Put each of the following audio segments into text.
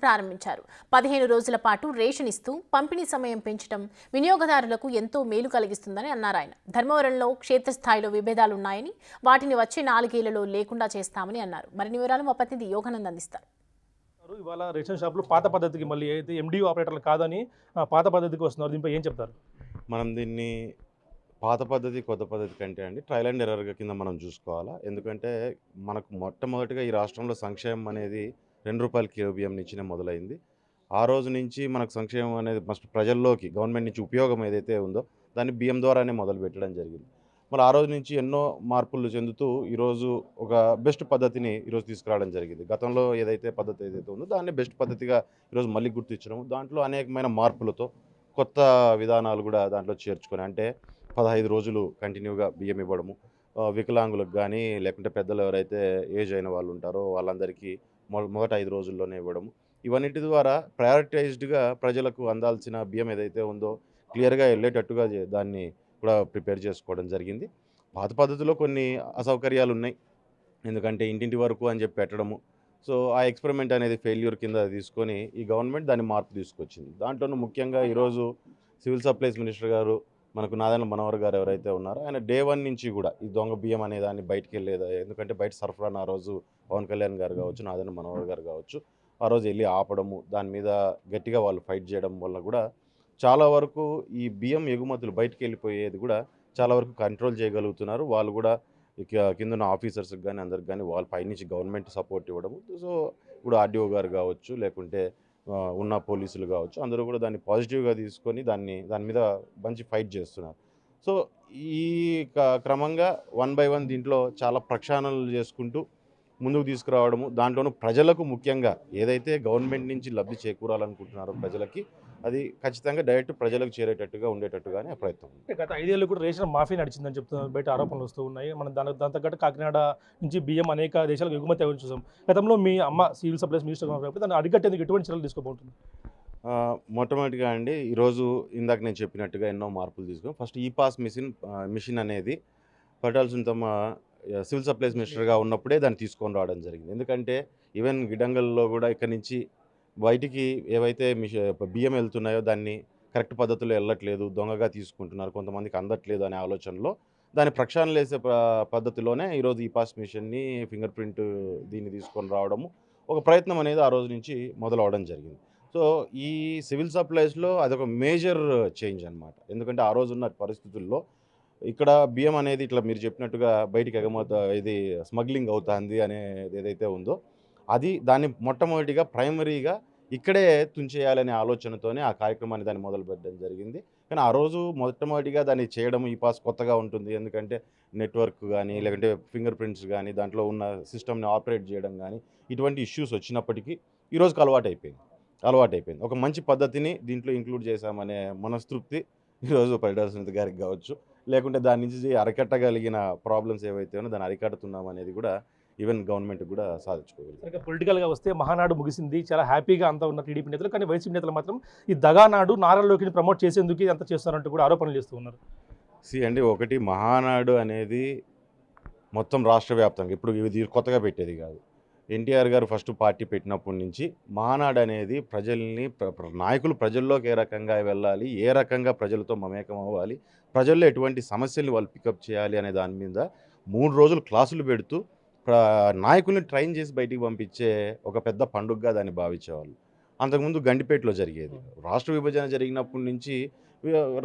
ప్రారంభించారు. 15 రోజుల పాటు రేషన్ ఇస్తూ పంపిణీ సమయం పెంచడం వినియోగదారులకు ఎంతో మేలు కలిగిస్తుందని అన్నారు ఆయన. ధర్మవరంలో క్షేత్రస్థాయిలో విభేదాలున్నాయని వాటిని వచ్చే 4 ఏళ్లలో లేకుండా చేస్తామని అన్నారు. మరిన్ని వివరాలు మా ప్రతినిధి యోగానంద్ అందిస్తారు. ఇవాళ రేషన్ షాపులు పాత పద్ధతికి మళ్ళీ అయితే ఎండియూ ఆపరేటర్లు కాదని పాత పద్ధతికి వస్తున్నారు. దీనిపై ఏం చెప్తారు? మనం దీన్ని పాత పద్ధతి కొత్త పద్ధతి కంటే అండి ట్రయల్ అండ్ ఎర్రర్ కింద మనం చూసుకోవాలా. ఎందుకంటే మనకు మొట్టమొదటిగా ఈ రాష్ట్రంలో సంక్షేమం అనేది ₹2 కిలో బియ్యం నుంచినే మొదలైంది. ఆ రోజు నుంచి మనకు సంక్షేమం అనేది ఫస్ట్ ప్రజల్లోకి గవర్నమెంట్ నుంచి ఉపయోగం ఏదైతే ఉందో దాన్ని బియ్యం ద్వారానే మొదలు పెట్టడం జరిగింది. మరి ఆ రోజు నుంచి ఎన్నో మార్పులు చెందుతూ ఈరోజు ఒక బెస్ట్ పద్ధతిని ఈరోజు తీసుకురావడం జరిగింది. గతంలో ఏదైతే పద్ధతి ఏదైతే ఉందో దాన్ని బెస్ట్ పద్ధతిగా ఈరోజు మళ్ళీ గుర్తించడం, దాంట్లో అనేకమైన మార్పులతో కొత్త విధానాలు కూడా దాంట్లో చేర్చుకొని, అంటే 15 రోజులు కంటిన్యూగా బియ్యం ఇవ్వడము, వికలాంగులకు కానీ లేకుంటే పెద్దలు ఎవరైతే ఏజ్ అయిన వాళ్ళు ఉంటారో వాళ్ళందరికీ మొదట 5 రోజుల్లోనే ఇవ్వడము, ఇవన్నిటి ద్వారా ప్రయారిటైజ్డ్గా ప్రజలకు అందాల్సిన బియ్యం ఏదైతే ఉందో క్లియర్గా వెళ్ళేటట్టుగా దాన్ని కూడా ప్రిపేర్ చేసుకోవడం జరిగింది. పాత పద్ధతిలో కొన్ని అసౌకర్యాలు ఉన్నాయి. ఎందుకంటే ఇంటింటి వరకు అని చెప్పి పెట్టడము, సో ఆ ఎక్స్పెరిమెంట్ అనేది ఫెయిల్యూర్ కింద తీసుకొని ఈ గవర్నమెంట్ దాన్ని మార్పు తీసుకొచ్చింది. దాంట్లోనూ ముఖ్యంగా ఈరోజు సివిల్ సప్లైస్ మినిస్టర్ గారు మనకు నాదెండ్ల మనోహర్ గారు ఎవరైతే ఉన్నారో ఆయన డే 1 నుంచి కూడా ఈ దొంగ బియ్యం అనే దాన్ని బయటికి వెళ్ళేదా, ఎందుకంటే బయట సరఫరాను ఆ రోజు పవన్ కళ్యాణ్ గారు కావచ్చు, నాదెండ్ల మనోహర్ గారు కావచ్చు, ఆ రోజు వెళ్ళి ఆపడము, దాని మీద గట్టిగా వాళ్ళు ఫైట్ చేయడం వల్ల కూడా చాలా వరకు ఈ బియ్యం ఎగుమతులు బయటికి వెళ్ళిపోయేది కూడా చాలా వరకు కంట్రోల్ చేయగలుగుతున్నారు. వాళ్ళు కూడా కింద ఉన్న ఆఫీసర్స్కి కానీ అందరికి కానీ వాళ్ళ పైనుంచి గవర్నమెంట్ సపోర్ట్ ఇవ్వడము. సో ఇప్పుడు ఆర్డీఓ గారు కావచ్చు, లేకుంటే ఉన్న పోలీసులు కావచ్చు, అందరూ కూడా దాన్ని పాజిటివ్గా తీసుకొని దాని మీద మంచి ఫైట్ చేస్తున్నారు. సో ఈ క్రమంగా 1 by 1 దీంట్లో చాలా ప్రక్షాళనలు చేసుకుంటూ ముందుకు తీసుకురావడము, దాంట్లోనూ ప్రజలకు ముఖ్యంగా ఏదైతే గవర్నమెంట్ నుంచి లబ్ధి చేకూరాలనుకుంటున్నారో ప్రజలకి అది ఖచ్చితంగా డైరెక్ట్ ప్రజలకు చేరేటట్టుగా ఉండేటట్టుగానే ప్రయత్నం. గత 5 ఏళ్ళు కూడా రేషన్ మాఫీ నడిచిందని చెప్తున్నారు, బయట ఆరోపణలు వస్తూ ఉన్నాయి. మనం దాని తగ్గట్టు కాకినాడ నుంచి బియ్యం అనేక దేశాలకు ఎగుమతి అవ్వని చూసాం. గతంలో మీ అమ్మ సివిల్ సప్లైస్ మినిస్టర్ కాబట్టి దాన్ని అరికట్టేందుకు ఎటువంటి చర్యలు తీసుకోబోతుంది? మొట్టమొదటిగా అండి ఈరోజు ఇందాక నేను చెప్పినట్టుగా ఎన్నో మార్పులు తీసుకుని ఫస్ట్ ఈ పాస్ మిషన్ అనేది పటాల్సిన తమ సివిల్ సప్లైస్ మినిస్టర్గా ఉన్నప్పుడే దాన్ని తీసుకొని రావడం జరిగింది. ఎందుకంటే ఈవెన్ గిడంగల్లో కూడా ఇక్కడ నుంచి బయటికి ఏవైతే బియ్యం వెళ్తున్నాయో దాన్ని కరెక్ట్ పద్ధతిలో వెళ్ళట్లేదు, దొంగగా తీసుకుంటున్నారు, కొంతమందికి అందట్లేదు అనే ఆలోచనలో దాన్ని ప్రక్షాళన చేసే పద్ధతిలోనే ఈరోజు ఈ పాస్ మిషన్ని ఫింగర్ ప్రింట్ దీన్ని తీసుకొని రావడము ఒక ప్రయత్నం అనేది ఆ రోజు నుంచి మొదలవడం జరిగింది. సో ఈ సివిల్ సప్లైస్లో అదొక మేజర్ చేంజ్ అనమాట. ఎందుకంటే ఆ రోజు ఉన్న పరిస్థితుల్లో ఇక్కడ బియ్యం అనేది ఇట్లా మీరు చెప్పినట్టుగా బయటికి ఇది స్మగ్లింగ్ అవుతుంది అనేది ఏదైతే ఉందో దాన్ని మొట్టమొదటిగా ప్రైమరీగా ఇక్కడే తుంచేయాలనే ఆలోచనతోనే ఆ కార్యక్రమాన్ని దాన్ని మొదలుపెట్టడం జరిగింది. కానీ ఆ రోజు మొట్టమొదటిగా దాన్ని చేయడం ఈ పాస్ కొత్తగా ఉంటుంది. ఎందుకంటే నెట్వర్క్ కానీ లేకుంటే ఫింగర్ ప్రింట్స్ కానీ దాంట్లో ఉన్న సిస్టమ్ని ఆపరేట్ చేయడం కానీ ఇటువంటి ఇష్యూస్ వచ్చినప్పటికీ ఈరోజుకి అలవాటైపోయింది. ఒక మంచి పద్ధతిని దీంట్లో ఇంక్లూడ్ చేశామనే మనస్తృప్తి ఈరోజు పరిటాల సునీత గారికి కావచ్చు, లేకుంటే దాని నుంచి అరికట్టగలిగిన ప్రాబ్లమ్స్ ఏవైతే ఉన్నాయో దాన్ని అరికడుతున్నాం అనేది కూడా ఈవెన్ గవర్నమెంట్ కూడా సాధించుకోగలిగింది. పొలిటికల్గా వస్తే మహానాడు ముగిసింది, చాలా హ్యాపీగా అంతా ఉన్న టీడీపీ నేతలు. కానీ వైసీపీ నేతలు మాత్రం ఈ దగానాడు నారా లోకేష్ని ప్రమోట్ చేసేందుకు అంతా చేస్తున్నారంటూ కూడా ఆరోపణలు చేస్తూ ఉన్నారు. అండి, ఒకటి మహానాడు అనేది మొత్తం రాష్ట్ర వ్యాప్తంగా ఇప్పుడు ఇది కొత్తగా పెట్టేది కాదు. ఎన్టీఆర్ గారు ఫస్ట్ పార్టీ పెట్టినప్పటి నుంచి మహానాడు అనేది ప్రజల్ని నాయకులు ప్రజల్లోకి ఏ రకంగా వెళ్ళాలి, ఏ రకంగా ప్రజలతో మమేకం అవ్వాలి, ప్రజల్లో ఎటువంటి సమస్యల్ని వాళ్ళు పికప్ చేయాలి అనే దాని మీద 3 రోజులు క్లాసులు పెడుతూ నాయకుల్ని ట్రైన్ చేసి బయటికి పంపించే ఒక పెద్ద పండుగగా దాన్ని భావించేవాళ్ళు. అంతకుముందు గండిపేటలో జరిగేది. రాష్ట్ర విభజన జరిగినప్పటి నుంచి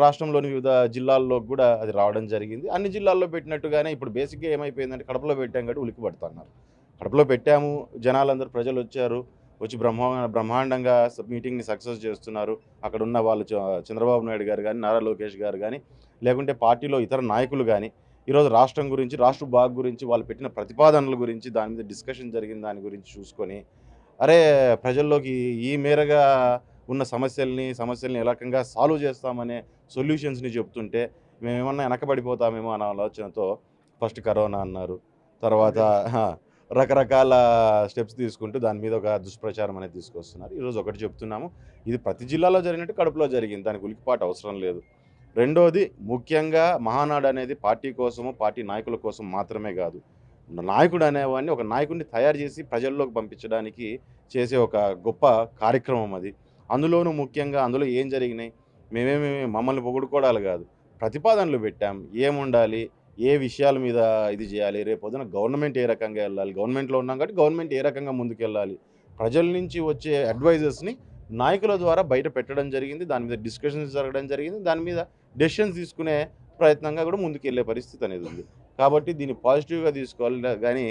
రాష్ట్రంలోని వివిధ జిల్లాల్లో కూడా అది రావడం జరిగింది. అన్ని జిల్లాల్లో పెట్టినట్టుగానే ఇప్పుడు బేసిక్గా ఏమైపోయిందంటే కడపలో పెట్టాం కాబట్టి ఉలికి పడుతున్నారు. కడపలో పెట్టాము, జనాలందరూ ప్రజలు వచ్చి బ్రహ్మాండంగా మీటింగ్ని సక్సెస్ చేస్తున్నారు. అక్కడ ఉన్న వాళ్ళు చంద్రబాబు నాయుడు గారు కానీ, నారా లోకేష్ గారు కానీ, లేకుంటే పార్టీలో ఇతర నాయకులు కానీ ఈరోజు రాష్ట్రం గురించి, రాష్ట్ర బాగు గురించి, వాళ్ళు పెట్టిన ప్రతిపాదనల గురించి, దాని మీద డిస్కషన్ జరిగిన దాని గురించి చూసుకొని అరే ప్రజల్లోకి ఈ మేరగా ఉన్న సమస్యల్ని ఏ రకంగా సాల్వ్ చేస్తామనే సొల్యూషన్స్ని చెప్తుంటే మేమేమన్నా వెనకబడిపోతామేమో అనే ఆలోచనతో ఫస్ట్ కరోనా అన్నారు, తర్వాత రకరకాల స్టెప్స్ తీసుకుంటూ దాని మీద ఒక దుష్ప్రచారం అనేది తీసుకొస్తున్నారు. ఈరోజు ఒకటి చెప్తున్నాము, ఇది ప్రతి జిల్లాలో జరిగినట్టు కడపలో జరిగింది, దానికి ఉలికిపాటు అవసరం లేదు. రెండోది ముఖ్యంగా మహానాడు అనేది పార్టీ కోసము, పార్టీ నాయకుల కోసం మాత్రమే కాదు, నాయకుడు అనేవాడిని ఒక నాయకుడిని తయారు చేసి ప్రజల్లోకి పంపించడానికి చేసే ఒక గొప్ప కార్యక్రమం అది. అందులోనూ ముఖ్యంగా అందులో ఏం జరిగినాయి, మమ్మల్ని పొగుడుకోవడాలు కాదు, ప్రతిపాదనలు పెట్టాం. ఏముండాలి, ఏ విషయాల మీద ఇది చేయాలి, రేపొద్దున గవర్నమెంట్ ఏ రకంగా వెళ్ళాలి, గవర్నమెంట్లో ఉన్నాం కాబట్టి గవర్నమెంట్ ఏ రకంగా ముందుకెళ్ళాలి, ప్రజల నుంచి వచ్చే అడ్వైజర్స్ని నాయకుల ద్వారా బయట పెట్టడం జరిగింది. దాని మీద డిస్కషన్స్ జరగడం జరిగింది. దాని మీద డెసిషన్స్ తీసుకునే ప్రయత్నంగా కూడా ముందుకెళ్ళే పరిస్థితి అనేది ఉంది. కాబట్టి దీన్ని పాజిటివ్గా తీసుకోవాలి కానీ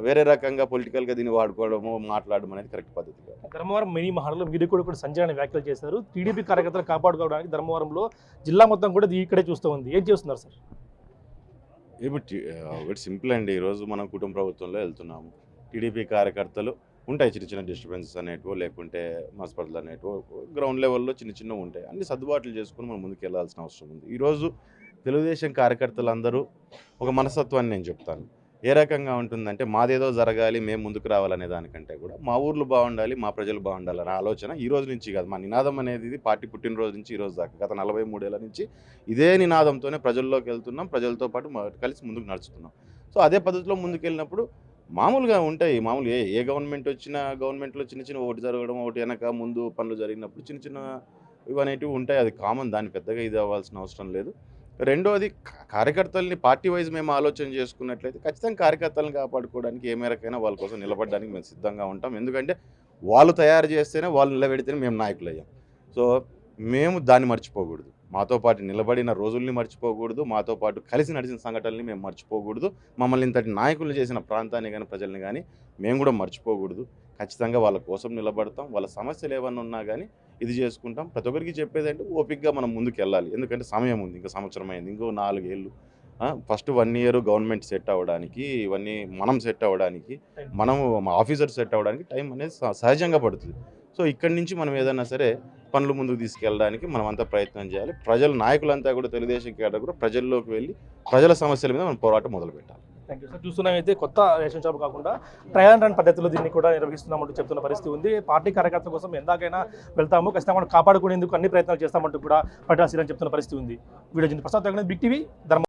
వేరే రకంగా పొలిటికల్గా దీన్ని వాడుకోవడము, మాట్లాడడం అనేది కరెక్ట్ పద్ధతి కాదు. ధర్మవరం మినీ మహల్లో మీరు కూడా సంచలన వ్యాఖ్యలు చేశారు. టీడీపీ కార్యకర్తలు కాపాడుకోవడానికి ధర్మవరంలో జిల్లా మొత్తం కూడా ఇక్కడే చూస్తూ ఉంది. ఏం చేస్తున్నారు సార్? ఒకటి సింపుల్ అండి. ఈరోజు మనం కుటుంబ ప్రభుత్వంలో వెళ్తున్నాము. టీడీపీ కార్యకర్తలు ఉంటాయి చిన్న చిన్న డిస్టర్బెన్సెస్ అనేటివో, లేకుంటే మనస్పర్ధలు అనేటివో గ్రౌండ్ లెవెల్లో చిన్న చిన్నవి ఉంటాయి. అన్ని సర్దుబాట్లు చేసుకుని మనం ముందుకు వెళ్ళాల్సిన అవసరం ఉంది. ఈరోజు తెలుగుదేశం కార్యకర్తలందరూ ఒక మనస్తత్వాన్ని నేను చెప్తాను. ఏ రకంగా ఉంటుందంటే మాదేదో జరగాలి, మేము ముందుకు రావాలనే దానికంటే కూడా మా ఊర్లు బాగుండాలి, మా ప్రజలు బాగుండాలి అనే ఆలోచన ఈ రోజు నుంచి కాదు. మా నినాదం అనేది ఇది పార్టీ పుట్టినరోజు నుంచి ఈ రోజు దాకా గత 43 ఏళ్ల నుంచి ఇదే నినాదంతోనే ప్రజల్లోకి వెళ్తున్నాం. ప్రజలతో పాటు కలిసి ముందుకు నడుస్తున్నాం. సో అదే పద్ధతిలో ముందుకెళ్ళినప్పుడు మామూలుగా ఉంటాయి. మామూలు ఏ గవర్నమెంట్ వచ్చినా గవర్నమెంట్లో చిన్న చిన్న ఓటు జరగడం, ఒకటి వెనక ముందు పనులు జరిగినప్పుడు చిన్న చిన్న ఇవనేటివి ఉంటాయి. అది కామన్. దాన్ని పెద్దగా ఇది అవ్వాల్సిన అవసరం లేదు. రెండోది కార్యకర్తల్ని పార్టీ వైజ్ మేము ఆలోచన చేసుకున్నట్లయితే ఖచ్చితంగా కార్యకర్తలను కాపాడుకోవడానికి ఏ మేరకైనా వాళ్ళ కోసం నిలబడడానికి మేము సిద్ధంగా ఉంటాం. ఎందుకంటే వాళ్ళు తయారు చేస్తేనే, వాళ్ళు నిలబెడితేనే మేము నాయకులు అయ్యాం. సో మేము దాన్ని మర్చిపోకూడదు. మాతో పాటు నిలబడిన రోజుల్ని మర్చిపోకూడదు. మాతో పాటు కలిసి నడిచిన సంఘటనల్ని మేము మర్చిపోకూడదు. మమ్మల్ని ఇంతటి నాయకులు చేసిన ప్రాంతాన్ని కానీ ప్రజల్ని కానీ మేము కూడా మర్చిపోకూడదు. ఖచ్చితంగా వాళ్ళ కోసం నిలబడతాం. వాళ్ళ సమస్యలు ఏమన్నా ఉన్నా కానీ ఇది చేసుకుంటాం. ప్రతి ఒక్కరికి చెప్పేది అంటే ఓపికగా మనం ముందుకు వెళ్ళాలి. ఎందుకంటే సమయం ఉంది. ఇంకా సంవత్సరం అయింది, ఇంకో 4 ఏళ్ళు. ఫస్ట్ 1 ఇయర్ గవర్నమెంట్ సెట్ అవ్వడానికి, ఇవన్నీ మనం సెట్ అవ్వడానికి, మనం ఆఫీసర్ సెట్ అవ్వడానికి టైం అనేది సహజంగా పడుతుంది. సో ఇక్కడి నుంచి మనం ఏదైనా సరే పనులు ముందుకు తీసుకెళ్ళడానికి మనం అంతా ప్రయత్నం చేయాలి. ప్రజల నాయకులంతా కూడా తెలుగుదేశం కేడర్ కూడా ప్రజల్లోకి వెళ్ళి ప్రజల సమస్యల మీద మనం పోరాటం మొదలు పెట్టాలి. Thank you sir. చూస్తున్నామైతే కొత్త రేషన్ షాప్ కాకుండా ట్రయల్ అండ్ రన్ పద్ధతిలో దీన్ని కూడా నిర్వహిస్తున్నామంటూ చెప్తున్న పరిస్థితి ఉంది. పార్టీ కార్యకర్తల కోసం ఎందాకైనా వెళ్తాము, ఖచ్చితంగా మనం కాపాడుకునేందుకు అన్ని ప్రయత్నాలు చేస్తామంటూ కూడా పట్టాల్సిందని చెప్తున్న పరిస్థితి ఉంది. వీడియో ప్రసాద్ బిగ్ టీవీ ధర్మ